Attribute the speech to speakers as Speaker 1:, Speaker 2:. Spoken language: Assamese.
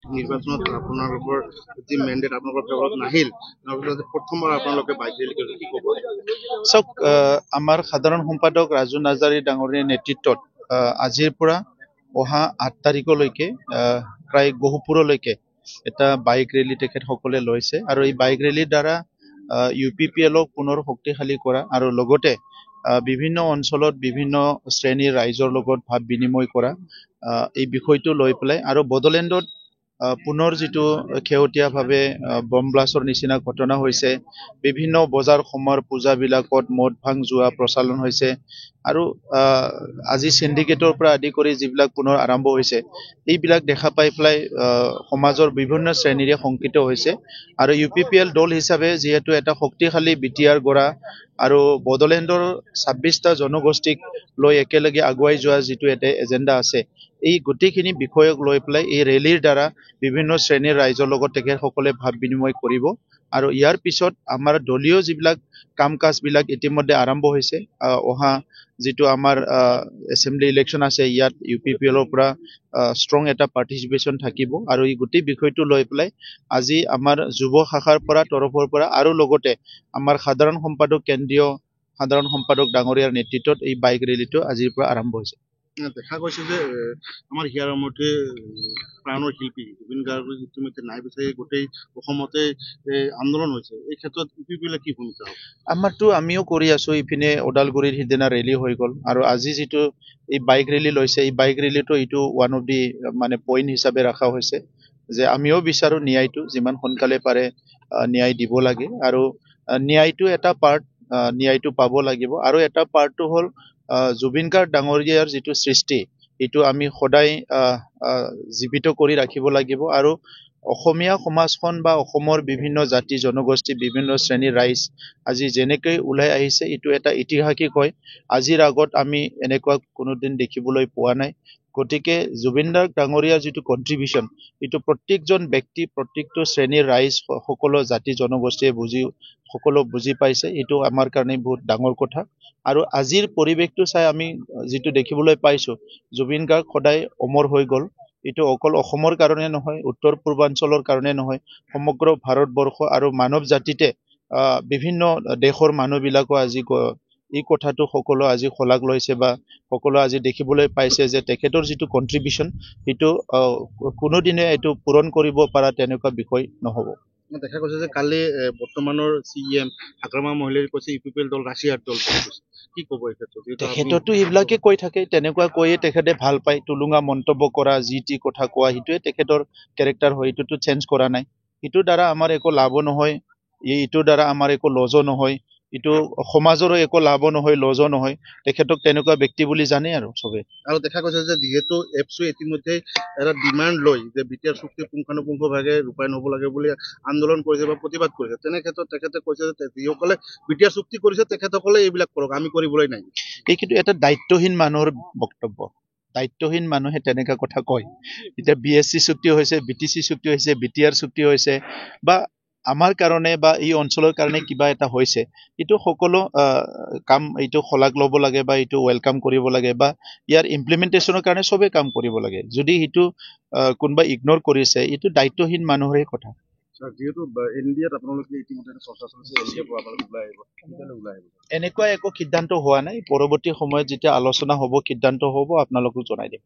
Speaker 1: নিৰ্বাচনত আপোনালোকৰ যি মেণ্ডেট আপোনালোকৰ ফেভৰত নাহিল তাৰপিছত প্ৰথমবাৰ আপোনালোকে বাইক ৰেলী কৰিছে কি ক'ব?
Speaker 2: চাওক আমাৰ সাধাৰণ সম্পাদক ৰাজু নাৰ্জাৰী ডাঙৰীয়াৰ নেতৃত্বত আজিৰ পৰা অহা 8 তাৰিখলৈকে প্ৰায় গহপুৰলৈকে এটা বাইক ৰেলী তেখেতসকলে লৈছে আৰু এই বাইক ৰেলীৰ দ্বাৰা UPPLক পুনৰ শক্তিশালী কৰা আৰু লগতে বিভিন্ন অঞ্চলত বিভিন্ন শ্ৰেণীৰ ৰাইজৰ লগত ভাৱ বিনিময় কৰা এই বিষয়টো লৈ পেলাই আৰু বড়োলেণ্ডত পুনৰ যিটো শেহতীয়াভাৱে বম ব্লাষ্টৰ নিচিনা ঘটনা হৈছে বিভিন্ন বজাৰ সমাৰ পূজাবিলাকত মদ ভাং যোৱা প্ৰচলন হৈছে আৰু আজি সিন্ডিকেটৰ পৰা আদি কৰি যিবিলাক পুনৰ আৰম্ভ হৈছে এইবিলাক দেখা পাই পেলাই সমাজৰ বিভিন্ন শ্ৰেণীৰে শংকিত হৈছে আৰু UPPL দল হিচাপে যেহেতু এটা শক্তিশালী বিটিআৰ গঢ়া আৰু বড়োলেণ্ডৰ 26টা জনগোষ্ঠীক লৈ একেলগে আগুৱাই যোৱা যিটো এটা এজেণ্ডা আছে এই গোটেইখিনি বিষয়ক লৈ পেলাই এই ৰেলীৰ দ্বাৰা বিভিন্ন শ্ৰেণীৰ ৰাইজৰ লগত তেখেতসকলে ভাৱ বিনিময় কৰিব আৰু ইয়াৰ পিছত আমাৰ দলীয় যিবিলাক কাম কাজ বিলাক ইতিমধ্যে আৰম্ভ হৈছে অহা যিটো আমাৰ এছেম্বলি ইলেকশ্যন আছে ইয়াত UPPLৰ পৰা ষ্ট্ৰং এটা পাৰ্টিচিপেশ্যন থাকিব আৰু এই গোটেই বিষয়টো লৈ পেলাই আজি আমাৰ যুৱ শাখাৰ পৰা তৰফৰ পৰা আৰু লগতে আমাৰ সাধাৰণ সম্পাদক কেন্দ্ৰীয় সাধাৰণ সম্পাদক ডাঙৰীয়াৰ নেতৃত্বত এই বাইক ৰেলীটো আজিৰ পৰা আৰম্ভ হৈছে।
Speaker 1: দেখা গৈছে যে আমাৰ হিয়াৰ মতে প্ৰাণৰ শিল্পী জুবিন গাৰ্গ ইতিমধ্যে নাই বিচাৰি গোটেই অসমতে আন্দোলন হৈছে এই ক্ষেত্ৰত UPPL কি ভূমিকা হ'ব?
Speaker 2: আমাৰতো আমিও কৰি আছো ইপিনে ওদালগুৰিৰ সিদিনা ৰেলী হৈ গ'ল আৰু আজি যিটো এই বাইক ৰেলী লৈছে এই বাইক ৰেলীটো এইটো ওৱান অফ দি মানে পইণ্ট হিচাপে ৰখা হৈছে যে আমিও বিচাৰো ন্যায়টো যিমান সোনকালে পাৰে ন্যায় দিব লাগে আৰু ন্যায়টো এটা পাৰ্ট ন্যায়টো পাব লাগিব আৰু এটা পাৰ্টটো হ'ল জুবিন গাৰ্গ ডাঙৰীয়াৰ যিটো সৃষ্টি এইটো আমি সদায় জীৱিত কৰি ৰাখিব লাগিব আৰু অসমীয়া সমাজখন বা অসমৰ বিভিন্ন জাতি জনগোষ্ঠী বিভিন্ন শ্ৰেণীৰ ৰাইজ আজি যেনেকৈ ওলাই আহিছে এইটো এটা ঐতিহাসিক হয় আজিৰ আগত আমি এনেকুৱা কোনোদিন দেখিবলৈ পোৱা নাই গতিকে জুবিন গাৰ্গ ডাঙৰীয়াৰ যিটো কন্ট্ৰিবিউশ্যন এইটো প্ৰত্যেকজন ব্যক্তি প্ৰত্যেকটো শ্ৰেণীৰ ৰাইজ সকলো জাতি জনগোষ্ঠীয়ে সকলো বুজি পাইছে এইটো আমাৰ কাৰণে বহুত ডাঙৰ কথা আৰু আজিৰ পৰিৱেশটো চাই আমি যিটো দেখিবলৈ পাইছো জুবিন গাৰ্গ সদায় অমৰ হৈ গ'ল এইটো অকল অসমৰ কাৰণে নহয় উত্তৰ পূৰ্বাঞ্চলৰ কাৰণে নহয় সমগ্ৰ ভাৰতবৰ্ষ আৰু মানৱ জাতিতে বিভিন্ন দেশৰ মানুহবিলাকো আজি এই কথাটো সকলো আজি শলাগ লৈছে বা সকলো আজি দেখিবলৈ পাইছে যে তেখেতৰ যিটো কন্ট্ৰিবিউশ্যন সেইটো কোনোদিনে এইটো পূৰণ কৰিব পৰা তেনেকুৱা বিষয় নহ'ব।
Speaker 1: দেখা গৈছে যে কালি বৰ্তমানৰ CM আক্ৰমা মহিলাই কৈছে UPPL দল ৰাছিয়াৰ দল কি ক'ব এই ক্ষেত্ৰত?
Speaker 2: তেখেততো এইবিলাকে কৈ থাকে তেনেকুৱা কৈয়ে তেখেতে ভাল পায় টুলুঙা মন্তব্য কৰা যি টি কথা কোৱা সেইটোৱে তেখেতৰ কেৰেক্টাৰ হয় এইটোতো চেঞ্জ কৰা নাই এইটোৰ দ্বাৰা আমাৰ একো লাভো নহয় এইটোৰ দ্বাৰা আমাৰ একো লজো নহয় এইটো সমাজৰো একো লাভো নহয় লজো নহয় তেখেতক তেনেকুৱা ব্যক্তি বুলি জানে আৰু চবে
Speaker 1: আৰু দেখা গৈছে যে যিহেতু এপছুৱে ইতিমধ্যে এটা ডিমাণ্ড লৈ যে বিটিআৰ চুক্তি পুংখানুপুংখভাৱে ৰূপায়ণ হ'ব লাগে বুলি আন্দোলন কৰিছে বা প্ৰতিবাদ কৰিছে তেনে ক্ষেত্ৰত তেখেতে কৈছে যে যিসকলে বিটিআৰ চুক্তি কৰিছে তেখেতসকলে এইবিলাক কৰক আমি কৰিবলৈ নাই
Speaker 2: এই কিন্তু এটা দায়িত্বহীন মানুহৰ বক্তব্য দায়িত্বহীন মানুহে তেনেকা কথা কয় এতিয়া BSC চুক্তি হৈছে BTC চুক্তি হৈছে BTR চুক্তি হৈছে বা আমাৰ কাৰণে বা এই অঞ্চলৰ কাৰণে কিবা এটা হৈছে এইটো সকলো কাম এইটো শলাগ ল'ব লাগে বা এইটো ওয়েলকাম কৰিব লাগে বা ইয়াৰ ইমপ্লিমেন্টেশনৰ কাৰণে সবে কাম কৰিব লাগে যদি এইটো কোনোবা ইগনোৰ কৰিছে এইটো দায়িত্বহীন মানুহৰে কথা
Speaker 1: যেহেতু ইণ্ডিয়াত আপোনালোকে ইতিমধ্যে চৰ্চা চলিছে ইণ্ডিয়াৰ পৰা ওলাই আহিব
Speaker 2: এনেকুৱা একো সিদ্ধান্ত হোৱা নাই পৰৱৰ্তী সময়ত যেতিয়া আলোচনা হ'ব সিদ্ধান্ত হ'ব আপোনালোকক জনাই দিম।